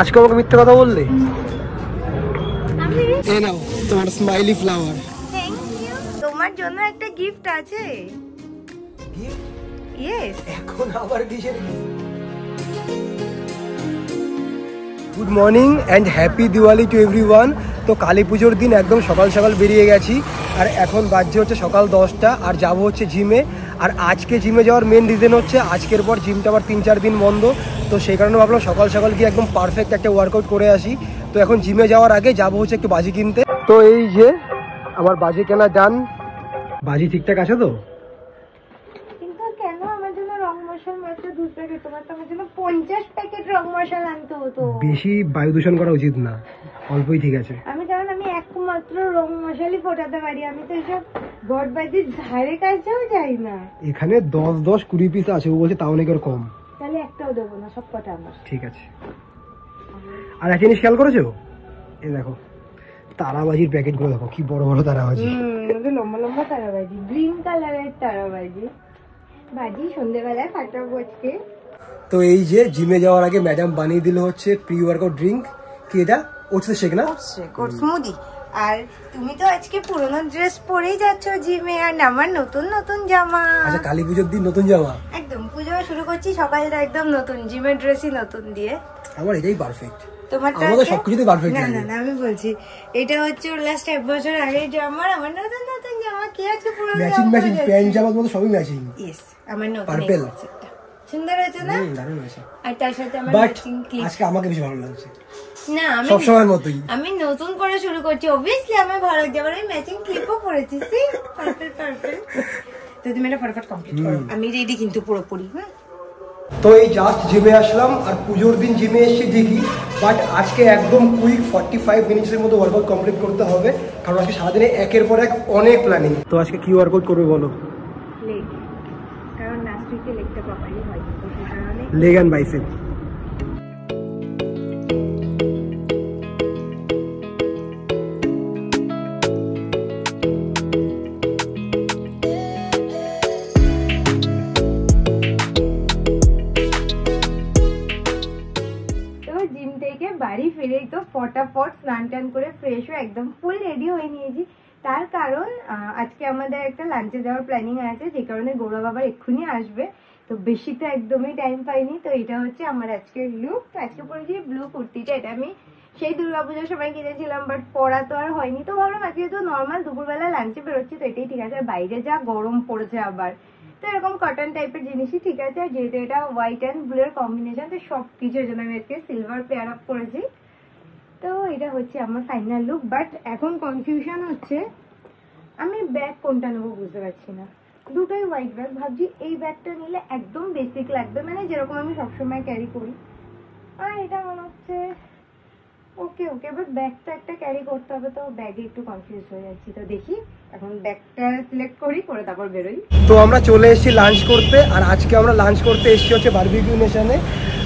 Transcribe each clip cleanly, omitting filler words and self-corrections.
আজকে আমাকে মিথ্যে কথা বললে? এই নাও তোমার স্মাইলি ফ্লাওয়ার। Thank you. তোমার জন্য একটা গিফট আছে। গিফট? ইয়েস। এখন আবার কিসের gift? Good morning and happy Diwali to everyone. তো কালী পুজোর দিন একদম সকাল সকাল বেরিয়ে গেছি, আর এখন বাজছে হচ্ছে সকাল 10টা, আর যাব হচ্ছে জিমে। আর আজকে জিমে যাওয়ার মেন রিজন হচ্ছে আজকের পর জিমটা আবার 3-4 দিন বন্ধ, তো সেই কারণে ভাবলাম সকাল সকাল গিয়ে একদম পারফেক্ট একটা ওয়ার্কআউট করে আসি। তো এখন জিমে যাওয়ার আগে যাব হচ্ছে একটু বাজি কিনতে। তো এই যে আমার বাজি কেনা ডান। বাজি ঠিকঠাক আছে তো? কিন্তু কেন আমার জন্য রং মশলা মাত্র 2 প্যাকেট, তোমার তো আমার জন্য 50 প্যাকেট রং মশলা আনতে হতো। বেশি বায়ু দূষণ করা উচিত না, অল্পই ঠিক আছে। আমি জানি আমি একমাত্র রং মশালি ফোটাতে পারি, আমি তো এসব গড়বাজির ধারে কাছেও যাই না। এখানে 10-20 পিস আছে, ও বলছে তাও নাকি ওর কম। তাহলে একটাও দেবো না, সব কটা আমার। ঠিক আছে। আর একটা জিনিস খেয়াল করেছো? এই দেখো তারাবাজির প্যাকেট গুলো দেখো, কি বড় বড় তারাবাজি। লম্বা লম্বা তারাবাজি, গ্রিন কালারের তারাবাজি। বাজি সন্ধ্যেবেলায় ফাটাবো আজকে। তো এই যে জিমে যাওয়ার আগে ম্যাডাম বানিয়ে দিল হচ্ছে প্রি ওয়ার্কআউট ড্রিঙ্ক। কি এটা? ওটসের শেক না? Oats smoothie. আর তুমি তো আজকে পুরনো ড্রেস পরেই যাচ্ছ জিমে, আর আমার নতুন নতুন জামা। আচ্ছা, কালী পুজোর দিন নতুন জামা? একদম পুজো শুরু করছি সকালটা একদম নতুন, জিমের ড্রেসই নতুন দিয়ে। আমার এটাই পারফেক্ট। তোমারটা আমাদের সবকিছুতেই পারফেক্ট লাগে। না আমি বলছি এটা হচ্ছে ওর লাস্ট 1 বছর আগের জামা, আমার নতুন নতুন জামা। কি আজকে পুরো ম্যাচিং ম্যাচিং প্যান্ট জামার মতো সবই ম্যাচিং। ইয়েস, আমার নতুন পার্পল। সুন্দর হয়েছে না? দারুণ হয়েছে। আর তার সাথে আমার বাট ম্যাচিং ক্লিপ। আজকে আমাকে বেশি ভালো লাগছে। না আমি সব সময়ের মতোই আমি নতুন করে শুরু করছি, অবভিয়াসলি আমার ভালো লাগছে। আবার আমি ম্যাচিং ক্লিপও পরেছি। See purple purple. তো তুমি এটা ফটাফট কমপ্লিট করো, আমি রেডি কিন্তু পুরোপুরি। তো এই জাস্ট জিমে আসলাম, আর পুজোর দিন জিমে এসেছি ঠিকই, বাট আজকে একদম কুইক 45 মিনিটসের মতো ওয়ার্কআউট কমপ্লিট করতে হবে, কারণ আজকে সারাদিনে একের পর এক অনেক প্ল্যানিং। তো আজকে কি ওয়ার্কআউট করবে বলো? লেগ, কারণ লাস্ট উইকে লেগটা প্রপারলি হয়নি, তো সেই কারণে লেগ অ্যান্ড বাইসেপ। বাড়ি ফিরেই তো ফটাফট স্নান টান করে ফ্রেশ হয়ে একদম ফুল রেডি হয়ে নিয়েছি। তার কারণ আজকে আমাদের একটা লাঞ্চে যাওয়ার প্ল্যানিং আছে, যে কারণে গৌরব আবার এক্ষুনি আসবে, তো বেশি তো একদমই টাইম পাইনি। তো এটা হচ্ছে আমার আজকের লুক। আজকে পরেছি ব্লু কুর্তিটা, এটা আমি সেই দুর্গাপুজোর সময় কিনেছিলাম, বাট পরা তো আর হয়নি। তো ভাবলাম আজকে তো নর্মাল দুপুরবেলা লাঞ্চে বেরোচ্ছি, তো এটাই ঠিক আছে। আর বাইরে যা গরম পড়েছে আবার, তো এরকম কটন টাইপের জিনিসই ঠিক আছে। আর যেহেতু এটা হোয়াইট অ্যান্ড ব্লু এর কম্বিনেশন, তো সব কিছুর জন্য আমি আজকে সিলভার পেয়ার আপ করেছি। তো এটা হচ্ছে আমার ফাইনাল লুক। বাট এখন কনফিউশন হচ্ছে আমি ব্যাগ কোনটা নেবো বুঝতে পারছি না। দুটোই হোয়াইট ব্যাগ, ভাবছি এই ব্যাগটা নিলে একদম বেসিক লাগবে, মানে যেরকম আমি সবসময় ক্যারি করি। আর এটা মনে হচ্ছে ওকে ওকে, বাট ব্যাগ তো একটা ক্যারি করতে হবে, তো ব্যাগে একটু কনফিউজ হয়ে যাচ্ছি। তো দেখি এখন ব্যাগটা সিলেক্ট করি, করে তারপর বেরোই। তো আমরা চলে এসেছি লাঞ্চ করতে, আর আজকে আমরা লাঞ্চ করতে এসেছি হচ্ছে বারবিকিউ নেশনে।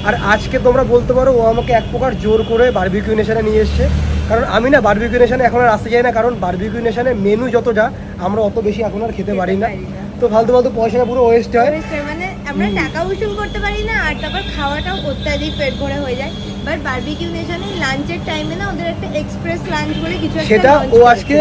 আর আজকে তোমরা বলতে পারো ও আমাকে এক প্রকার জোর করে বারবিকিউ নেশনে নিয়ে এসছে, কারণ আমি না বারবিকিউ নেশনে এখন আর আসতে চাই না, কারণ বারবিকিউ নেশনে মেনু যতটা আমরা অত বেশি এখন আর খেতে পারি না। তো ফালতু ফালতু পয়সাটা পুরো ওয়েস্ট হয়, মানে আমরা টাকা উসুল করতে পারি না, আর তারপর খাওয়াটাও অত্যাধিক পেট ভরে হয়ে যায়। বাট বারবিকিউ নেশনে লাঞ্চের টাইমে না ওদের একটা এক্সপ্রেস লাঞ্চ বলে কিছু একটা, সেটা ও আজকে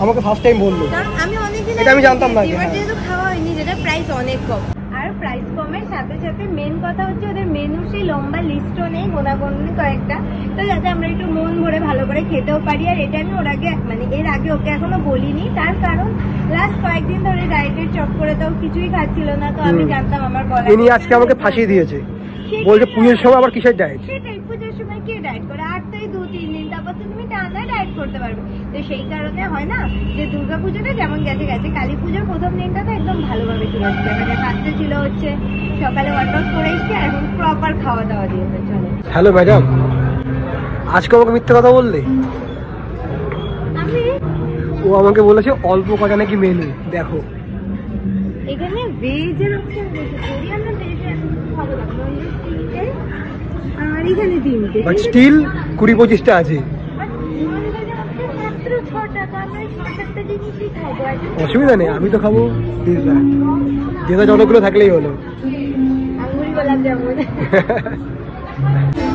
আমাকে ফার্স্ট টাইম বললো, কারণ আমি অনেকদিন এটা আমি জানতাম না, যেহেতু খাওয়া হয়নি, যেটা প্রাইস অনেক কম। আর প্রাইস কমের সাথে সাথে মেন কথা হচ্ছে ওদের মেনু সেই লম্বা লিস্টও নেই, গোনাগুনি কয়েকটা, তো যাতে আমরা একটু মন ভরে ভালো করে খেতেও পারি। আর এটা আমি ওর আগে মানে এর আগে ওকে এখনো বলিনি, তার কারণ লাস্ট কয়েকদিন ধরে ডায়েটের চক্করে তো কিছুই খাচ্ছিল না, তো আমি জানতাম আমার গলা। ইনি আজকে আমাকে ফাঁসিয়ে দিয়েছে, বলছে পুজোর সময় আবার কিসের ডায়েট। সেটাই, পুজোর সময় কে ডায়েট করে? আর তো এই 2-3 দিন, তারপর তো তুমি টানা ডায়েট করতে পারবে। তো সেই কারণে হয় না যে দুর্গা পুজোটা যেমন গেছে গেছে, কালী পুজোর প্রথম দিনটা তো একদম ভালোভাবে চলে যাচ্ছে। মানে ফার্স্টে ছিল হচ্ছে সকালে ওয়ার্কআউট করে এসছি, আর এখন প্রপার খাওয়া দাওয়া দিয়েছে। চলো। হ্যালো ম্যাডাম, আজকে আমাকে মিথ্যে কথা বললে? আমি ও আমাকে বলেছে অল্প কটা নাকি মেনু, দেখো এখানে ভেজের অপশন বলছে, যদি আমরা ভেজে খাবো না, আর এখানে 3টে, বাট স্টিল 20-25টা আছে। অসুবিধা নেই, আমি তো খাবো যেটা যতগুলো থাকলেই হলো। আঙ্গুরি গোলাপ জামুন।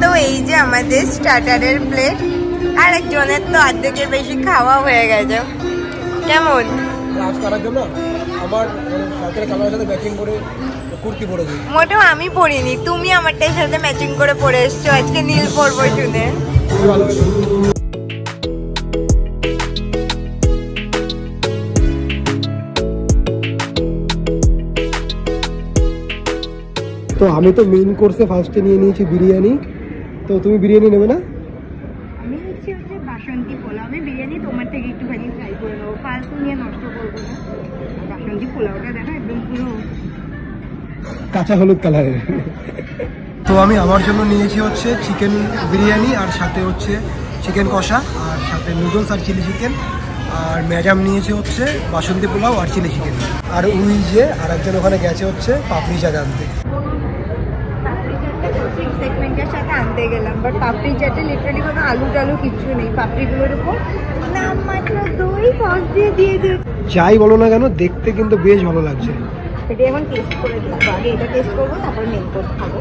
তো এই যে আমাদের স্টার্টারের প্লেট, আর একজনের তো অর্ধেকের বেশি খাওয়া হয়ে গেছে। কেমন কাজ করার জন্য আমার শার্টের কালারের সাথে ম্যাচিং করে কুর্তি পরেছি। মোটেও আমি পরিনি, তুমি আমারটার সাথে ম্যাচিং করে পরে এসছো। আজকে নীল পরবো শুনে। তো আমি তো মেইন কোর্সে ফার্স্টে নিয়ে নিয়েছি বিরিয়ানি। তো তুমি বিরিয়ানি নেবে না? আমি হচ্ছে বাসন্তী পোলাও। আমি বিরিয়ানি তোমার থেকে একটুখানি ট্রাই করে নেবো, ফালতু নিয়ে নষ্ট করবো না। বাসন্তী পোলাওটা দেখো একদম পুরো কাঁচা হলুদ কালারের। তো আমি আমার জন্য নিয়েছি হচ্ছে চিকেন বিরিয়ানি, আর সাথে হচ্ছে চিকেন কষা, আর সাথে নুডলস আর চিলি চিকেন। আর ম্যাডাম নিয়েছে হচ্ছে বাসন্তী পোলাও আর চিলি চিকেন। আর ওই যে আর একজন ওখানে গেছে হচ্ছে পাপড়ি চাট আনতে। এক্সাইটমেন্টের সাথে আনতে গেলাম, বাট পাপড়ি চাটে লিটারালি কোনো আলু টালু কিচ্ছু নেই। পাপড়িগুলোর উপর নাম মাত্র দই সস দিয়ে দিয়েছে। যাই বলো না কেন, দেখতে কিন্তু বেশ ভালো লাগছে। এটা এখন টেস্ট করে দেখবো। আগে এটা টেস্ট করবো, তারপর মেন কোর্স খাবো।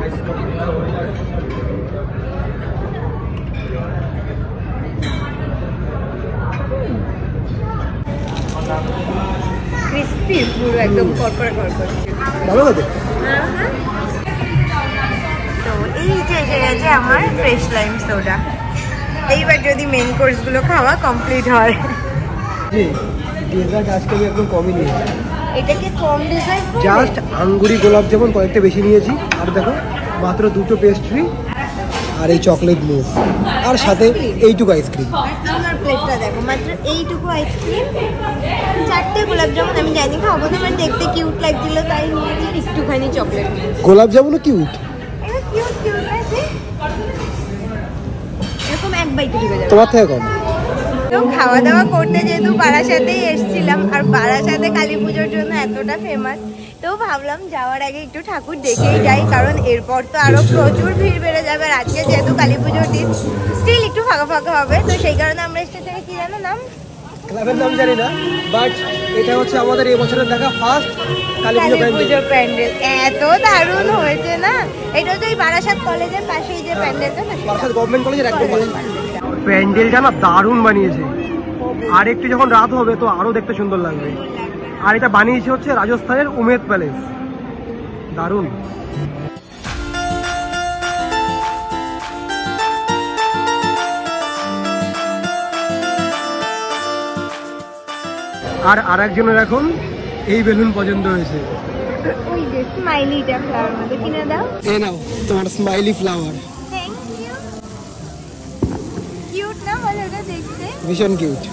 ক্রিস্পি পুরো একদম কড়কড়ে কড়কড়ে। ভালো লাগে। তো এই যে এসে গেছে আমার ফ্রেশ লাইম সোডা। এইবার যদি মেন কোর্সগুলো খাওয়া কমপ্লিট হয়। ডেজার্ট আজকে আমি একদম কমই নিয়েছি। এটাকে কম ডিজাইন জাস্ট আঙ্গুরি গোলাপ যেমন কয়েকটা বেশি নিয়েছি। আর দেখো মাত্র দুটো পেস্ট্রি আর এই চকলেট মুভ, আর সাথে এইটুকু আইসক্রিম। আমার প্লেটটা দেখো, মাত্র এইটুকু আইসক্রিম, 4টে গোলাপ জামুন। আমি জানি খাবো না, মানে দেখতে কিউট লাগছিল তাই নিয়েছি একটুখানি চকলেট। গোলাপ জামুনও কিউট। এটা কিউট কিউট আছে, এরকম এক বাইটে ঢুকে যাবে। তোমার থেকে কম। তো খাওয়া দাওয়া করতে যেহেতু বারাসাতেই এসেছিলাম, আর বারাসাতে কালী পুজোর জন্য এতটা ফেমাস, তো ভাবলাম যাওয়ার আগে একটু ঠাকুর দেখেই যাই, কারণ এরপর তো আরো প্রচুর ভিড় বেড়ে যাবে। আর আজকে যেহেতু কালী পুজোর দিন, স্টিল একটু ফাঁকা ফাঁকা হবে। তো সেই কারণে আমরা স্টেশনে কি জানো নাম, ক্লাবের নাম জানি না, বাট এটা হচ্ছে আমাদের এই বছরের দেখা ফার্স্ট কালী পুজো প্যান্ডেল। এত দারুণ হয়েছে না। এটা হচ্ছে ওই বারাসাত কলেজের পাশেই যে প্যান্ডেলটা, না বারাসাত গভর্নমেন্ট কলেজের একদম পাশে। প্যান্ডেলটা না দারুণ বানিয়েছে, আর একটু যখন রাত হবে তো আরো দেখতে সুন্দর লাগবে। আর এটা বানিয়েছে হচ্ছে রাজস্থানের উমেদ প্যালেস। দারুণ। আর আরেকজনের এখন এই বেলুন পছন্দ হয়েছে। ওই যে স্মাইলিটা ফ্লাওয়ার মধ্যে কিনে দাও। এই নাও তোমার smiley flower. Thank you. Cute না বলো এটা দেখতে? ভীষণ কিউট।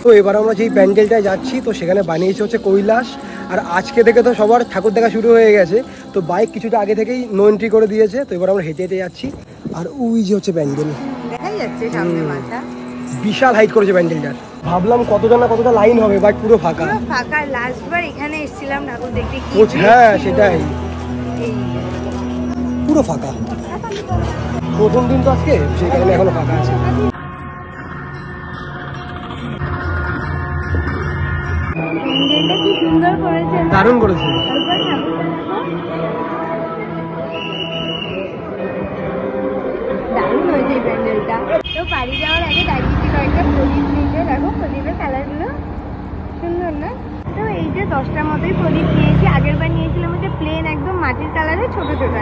তো এবার আমরা যেই প্যান্ডেলটায় যাচ্ছি তো সেখানে বানিয়েছে হচ্ছে কৈলাস। আর আজকে থেকে তো সবার ঠাকুর দেখা শুরু হয়ে গেছে, তো বাইক কিছুটা আগে থেকেই নো এন্ট্রি করে দিয়েছে। তো এবার আমরা হেঁটে হেঁটে যাচ্ছি। আর ওই যে হচ্ছে প্যান্ডেল, দেখাই যাচ্ছে সামনে মাথা। বিশাল হাইট করেছে প্যান্ডেলটা। ভাবলাম কতটা লাইন হবে, বাট পুরো ফাঁকা। পুরো ফাঁকা। লাস্টবার এখানে এসেছিলাম ঠাকুর দেখতে, কি হ্যাঁ সেটাই, পুরো ফাঁকা। প্রথম দিন তো আজকে, সেই কারণে এখনো ফাঁকা আছে। প্যান্ডেলটা কি সুন্দর করেছে, দারুণ করেছে। দারুণ হয়েছে এই প্যান্ডেলটা। তো বাড়ি যাওয়ার আগে দাঁড়িয়েছি কয়েকটা প্রদীপ নিতে। দেখো প্রদীপের কালারগুলো সুন্দর না? তো এই যে 10টার মতোই প্রদীপ নিয়েছি। আগের বার নিয়েছিলাম হচ্ছে প্লেন একদম মাটির কালারে ছোট ছোট,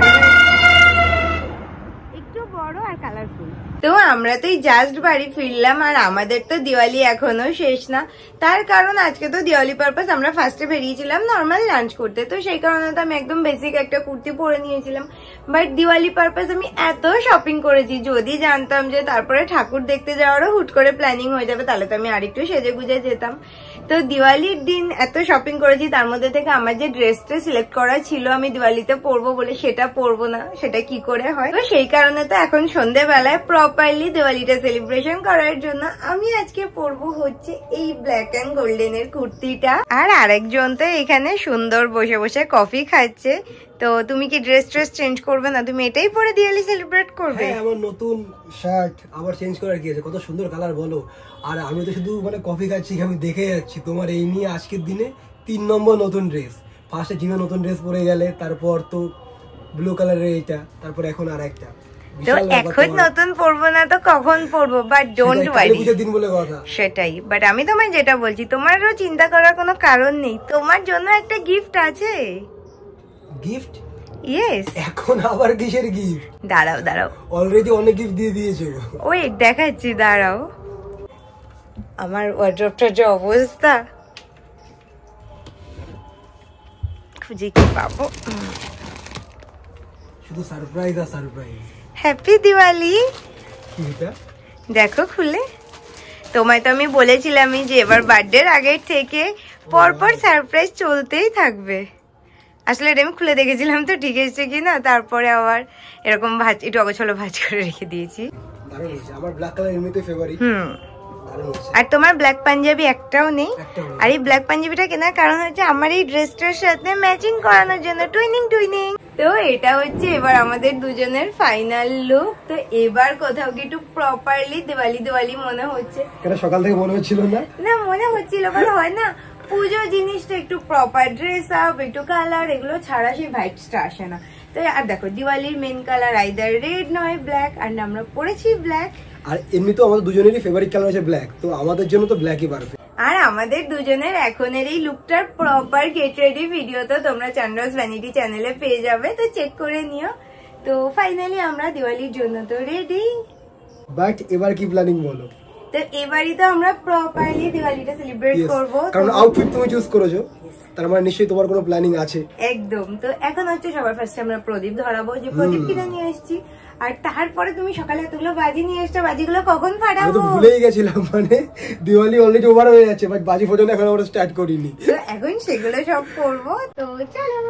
একটু বড় আর কালারফুল। তো আমরা তো জাস্ট বাড়ি ফিরলাম, আর আমাদের তো দিওয়ালি এখনো শেষ না। তার কারণ আজকে তো দিওয়ালি পারপাস আমরা ফার্স্টে বেরিয়েছিলাম নর্মাল লাঞ্চ করতে, তো সেই কারণে তো আমি একদম বেসিক একটা কুর্তি পরে নিয়েছিলাম। বাট দিওয়ালি পারপাস আমি এত শপিং করেছি, যদি জানতাম যে তারপরে ঠাকুর দেখতে যাওয়ারও হুট করে প্ল্যানিং হয়ে যাবে, তাহলে তো আমি আরেকটু সেজে গুজে যেতাম। তো দিওয়ালির দিন এত শপিং করেছি, তার মধ্যে থেকে আমার যে ড্রেসটা সিলেক্ট করা ছিল আমি দিওয়ালিতে পরবো বলে, সেটা পরবো না, সেটা কি করে হয়। তো সেই কারণে তো এখন সন্ধ্যেবেলায় প্রপারলি দিওয়ালিটা সেলিব্রেশন করার জন্য আমি আজকে পরবো হচ্ছে এই ব্ল্যাক অ্যান্ড গোল্ডেন এর কুর্তিটা। আর আরেকজন তো এখানে সুন্দর বসে বসে কফি খাচ্ছে। তো তুমি কি ড্রেস চেঞ্জ করবে না? তুমি এটাই পরে দিওয়ালি সেলিব্রেট করবে? হ্যাঁ, আমার নতুন শার্ট আবার চেঞ্জ করার কি আছে, কত সুন্দর কালার বলো। আর আমি তো শুধু কফি খাচ্ছি, আমি দেখে যাচ্ছি তোমার এই নিয়ে আজকের দিনে 3 নম্বর নতুন ড্রেস। ফার্স্টে জিমে নতুন ড্রেস পরে গেলে, তারপর তো ব্লু কালারের এইটা, তারপর এখন আর একটা তো এখন নতুন পরবো না তো কখন পরবো, বাট ডোন্ট ওয়ারি, সেটাই। বাট আমি তোমায় যেটা বলছি, তোমারও চিন্তা করার কোনো কারণ নেই, তোমার জন্য একটা গিফট আছে। গিফট? ইয়েস। এখন আবার কিসের গিফট? দাঁড়াও দাঁড়াও, অলরেডি অনেক গিফট দিয়ে দিয়েছো। ওয়েট দেখাচ্ছি, দাঁড়াও। আমার ওয়ার্ড্রপটার যে অবস্থা, খুঁজে কি পাবো। শুধু সারপ্রাইজ আর সারপ্রাইজ। হ্যাপি দিওয়ালি। এটা দেখো খুলে। তোমায় তো আমি বলেছিলামই যে এবার বার্থডের আগের থেকে পরপর সারপ্রাইজ চলতেই থাকবে। আসলে এটা আমি খুলে দেখেছিলাম তো ঠিক এসছে কিনা, তারপরে আবার এরকম ভাজ, একটু অগোছালো ভাজ করে রেখে দিয়েছি। আমার ব্ল্যাক কালার এমনিতেই ফেভারিট। আর তোমার ব্ল্যাক পাঞ্জাবি একটাও নেই। আর এই ব্ল্যাক পাঞ্জাবিটা কেনার কারণ হচ্ছে আমার এই ড্রেসটার সাথে ম্যাচিং করানোর জন্য, টুইনিং টুইনিং। তো এটা হচ্ছে এবার আমাদের দুজনের ফাইনাল লুক। তো এবার কোথাও কি একটু প্রপারলি দিওয়ালি দিওয়ালি মনে হচ্ছে। কেন সকাল থেকে মনে হচ্ছিল না? না মনে হচ্ছিল, ভালো হয় না পুজো জিনিসটা, একটু প্রপার ড্রেস আপ, একটু কালার, এগুলো ছাড়া সেই ভাইবসটা আসে না। তো আর দেখো দিওয়ালির মেন কালার আইদার রেড নয় ব্ল্যাক, আর আমরা পরেছি ব্ল্যাক। আর এমনি তো আমাদের দুজনেরই ফেভারিট কালার আছে ব্ল্যাক, তো আমাদের জন্য তো ব্ল্যাকই পারফেক্ট। আর আমাদের দুজনের এখনের এই লুকটার প্রপার গেট রেডি ভিডিও তো তোমরা চান্দ্রাস ভ্যানিটি চ্যানেলে পেয়ে যাবে, তো চেক করে নিও। তো ফাইনালি আমরা দিওয়ালির জন্য তো রেডি। বাট এবার কি প্ল্যানিং বলো? তো এবারই তো আমরা প্রপারলি দিওয়ালিটা সেলিব্রেট করব, কারণ আউটফিট তুমি চুজ করেছো, তার মানে নিশ্চয়ই তোমার কোনো প্ল্যানিং আছে। একদম। তো এখন হচ্ছে সবার ফার্স্টে আমরা প্রদীপ ধরাবো, যে প্রদীপ কিনে নিয়ে এসেছি। আর তারপরে তুমি সকালে এতগুলো বাজি নিয়ে এসছো, বাজিগুলো কখন ফাটাবো? আমি তো ভুলেই গেছিলাম, মানে দিওয়ালি অলরেডি ওভার হয়ে যাচ্ছে, বাট বাজি ফোটানো এখন আমরা স্টার্ট করিনি। তো এখন সেগুলো সব করবো, তো চলো।